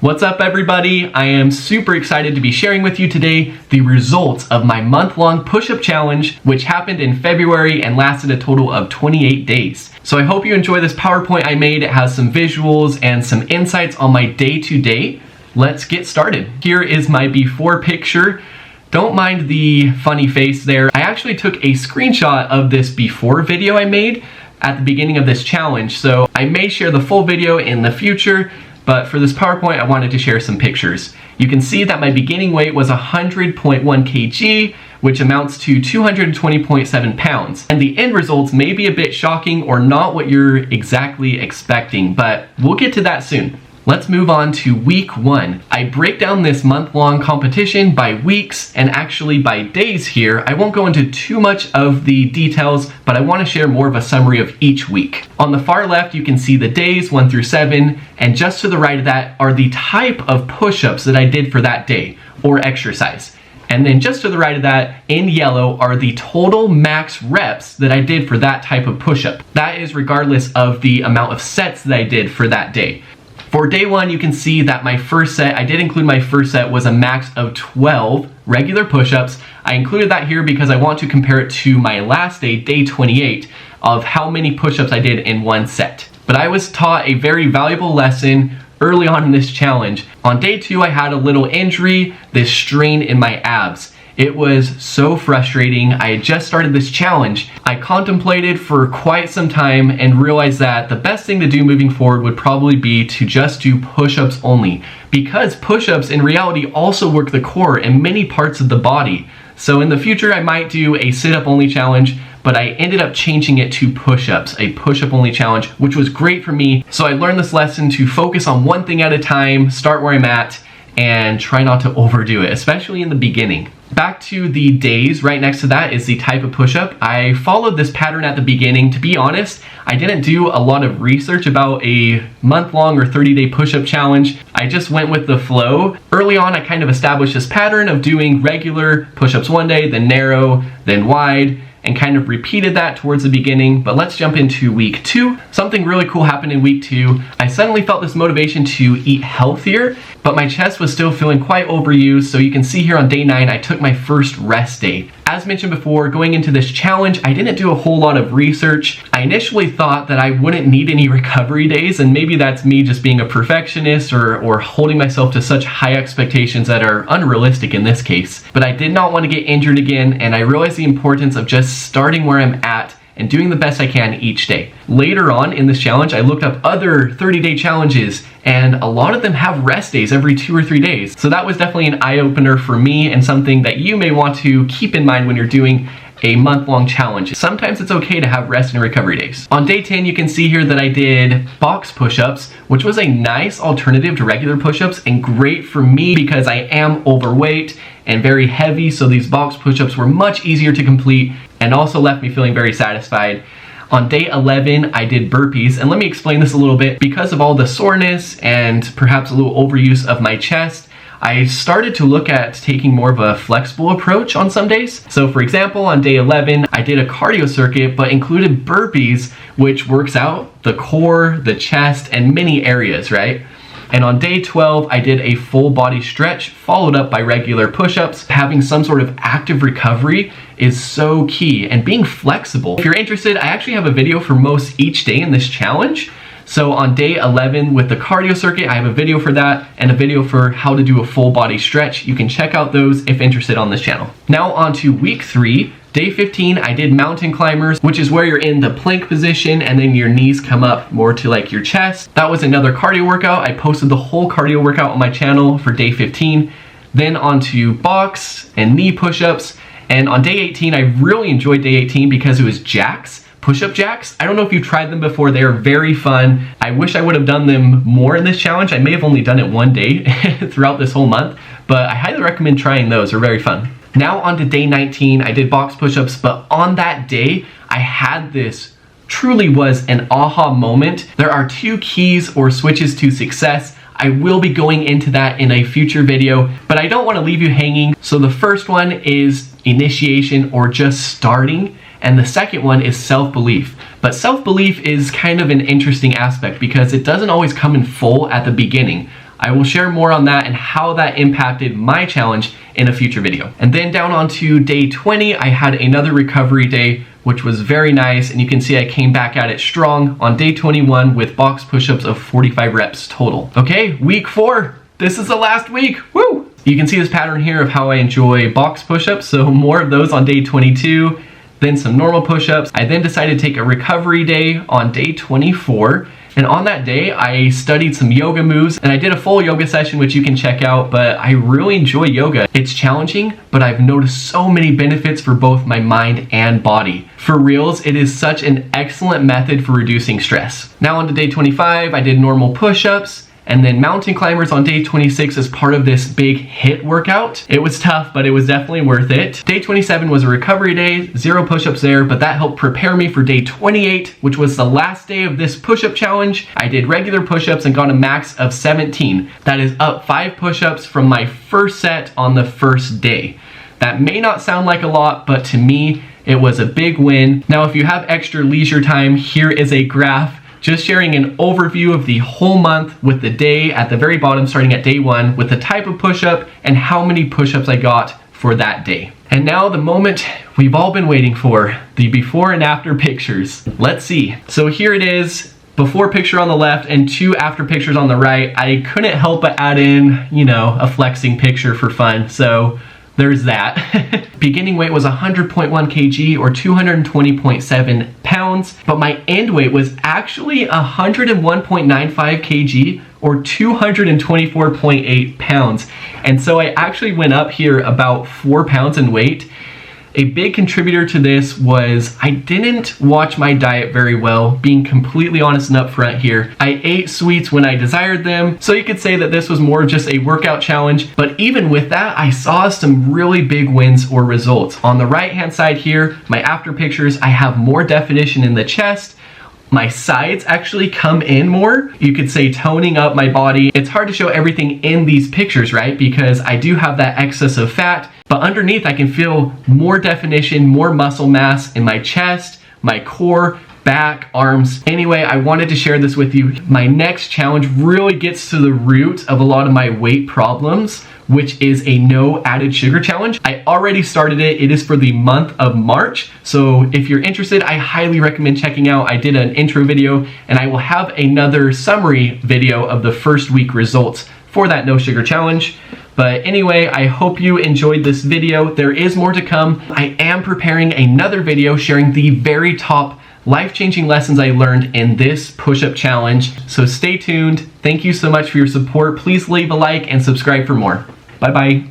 What's up everybody? I am super excited to be sharing with you today the results of my month-long push-up challenge, which happened in February and lasted a total of 28 days. So I hope you enjoy this PowerPoint I made. It has some visuals and some insights on my day-to-day. Let's get started. Here is my before picture. Don't mind the funny face there. I actually took a screenshot of this before video I made at the beginning of this challenge, so I may share the full video in the future. But for this PowerPoint, I wanted to share some pictures. You can see that my beginning weight was 100.1 kg, which amounts to 220.7 pounds. And the end results may be a bit shocking or not what you're exactly expecting, but we'll get to that soon. Let's move on to week 1. I break down this month-long competition by weeks and actually by days here. I won't go into too much of the details, but I want to share more of a summary of each week. On the far left, you can see the days 1 through 7, and just to the right of that are the type of push-ups that I did for that day, or exercise. And then just to the right of that, in yellow, are the total max reps that I did for that type of push-up. That is regardless of the amount of sets that I did for that day. For day 1, you can see that my first set, I did include my first set, was a max of 12 regular push-ups. I included that here because I want to compare it to my last day, day 28, of how many push-ups I did in one set. But I was taught a very valuable lesson early on in this challenge. On day 2, I had a little injury, this strain in my abs. It was so frustrating. I had just started this challenge. I contemplated for quite some time and realized that the best thing to do moving forward would probably be to just do push-ups only, because push-ups in reality also work the core and many parts of the body. So in the future, I might do a sit-up only challenge, but I ended up changing it to push-ups, a push-up only challenge, which was great for me. So I learned this lesson to focus on one thing at a time, start where I'm at, and try not to overdo it, especially in the beginning. Back to the days, right next to that is the type of push-up. I followed this pattern at the beginning. To be honest, I didn't do a lot of research about a month-long or 30-day push-up challenge. I just went with the flow. Early on, I kind of established this pattern of doing regular push-ups one day, then narrow, then wide, and kind of repeated that towards the beginning. But let's jump into week 2. Something really cool happened in week 2. I suddenly felt this motivation to eat healthier, but my chest was still feeling quite overused. So you can see here on day 9, I took my first rest day. As mentioned before, going into this challenge, I didn't do a whole lot of research. I initially thought that I wouldn't need any recovery days, and maybe that's me just being a perfectionist or holding myself to such high expectations that are unrealistic in this case. But I did not want to get injured again, and I realized the importance of just starting where I'm at and doing the best I can each day. Later on in this challenge, I looked up other 30-day challenges, and a lot of them have rest days every 2 or 3 days. So that was definitely an eye-opener for me and something that you may want to keep in mind when you're doing a month-long challenge. Sometimes it's okay to have rest and recovery days. On day 10, you can see here that I did box push-ups, which was a nice alternative to regular push-ups and great for me because I am overweight and very heavy, so these box push-ups were much easier to complete and also left me feeling very satisfied. On day 11, I did burpees, and let me explain this a little bit. Because of all the soreness and perhaps a little overuse of my chest, I started to look at taking more of a flexible approach on some days. So for example, on day 11, I did a cardio circuit, but included burpees, which works out the core, the chest, and many areas, right? And on day 12, I did a full body stretch followed up by regular push-ups. Having some sort of active recovery is so key, and being flexible. If you're interested, I actually have a video for most each day in this challenge. So on day 11 with the cardio circuit, I have a video for that and a video for how to do a full body stretch. You can check out those if interested on this channel. Now on to week 3. Day 15, I did mountain climbers, which is where you're in the plank position and then your knees come up more to like your chest. That was another cardio workout. I posted the whole cardio workout on my channel for day 15. Then on to box and knee push-ups. And on day 18, I really enjoyed day 18 because it was jacks. Push-up jacks. I don't know if you've tried them before. They are very fun. I wish I would have done them more in this challenge. I may have only done it one day throughout this whole month, but I highly recommend trying those. They're very fun. Now on to day 19, I did box push-ups, but on that day, I had this truly was an aha moment. There are 2 keys or switches to success. I will be going into that in a future video, but I don't want to leave you hanging. So the first one is initiation or just starting, and the second one is self-belief. But self-belief is kind of an interesting aspect because it doesn't always come in full at the beginning. I will share more on that and how that impacted my challenge in a future video. And then down onto day 20, I had another recovery day, which was very nice. And you can see I came back at it strong on day 21 with box push-ups of 45 reps total. Okay, week 4. This is the last week. Woo! You can see this pattern here of how I enjoy box push-ups. So more of those on day 22, then some normal push-ups. I then decided to take a recovery day on day 24. And on that day, I studied some yoga moves and I did a full yoga session, which you can check out, but I really enjoy yoga. It's challenging, but I've noticed so many benefits for both my mind and body. For reals, it is such an excellent method for reducing stress. Now on to day 25, I did normal push-ups, and then mountain climbers on day 26 as part of this big HIIT workout. It was tough, but it was definitely worth it. Day 27 was a recovery day, 0 push-ups there, but that helped prepare me for day 28, which was the last day of this push-up challenge. I did regular push-ups and got a max of 17. That is up 5 push-ups from my first set on the first day. That may not sound like a lot, but to me, it was a big win. Now, if you have extra leisure time, here is a graph just sharing an overview of the whole month with the day at the very bottom, starting at day 1, with the type of push-up and how many push-ups I got for that day. And now the moment we've all been waiting for, the before and after pictures. Let's see. So here it is, before picture on the left and 2 after pictures on the right. I couldn't help but add in, a flexing picture for fun. So there's that. Beginning weight was 100.1 kg or 220.7 pounds, but my end weight was actually 101.95 kg or 224.8 pounds. And so I actually went up here about 4 pounds in weight. A big contributor to this was I didn't watch my diet very well, being completely honest and upfront here. I ate sweets when I desired them, so you could say that this was more just a workout challenge, but even with that, I saw some really big wins or results. On the right-hand side here, my after pictures, I have more definition in the chest. My sides actually come in more. You could say toning up my body. It's hard to show everything in these pictures, right? Because I do have that excess of fat, but underneath I can feel more definition, more muscle mass in my chest, my core, back, arms. Anyway, I wanted to share this with you. My next challenge really gets to the root of a lot of my weight problems, which is a no added sugar challenge. I already started it. It is for the month of March. So if you're interested, I highly recommend checking out. I did an intro video and I will have another summary video of the first week results for that no sugar challenge. But anyway, I hope you enjoyed this video. There is more to come. I am preparing another video sharing the very top life-changing lessons I learned in this push-up challenge. So stay tuned. Thank you so much for your support. Please leave a like and subscribe for more. Bye-bye.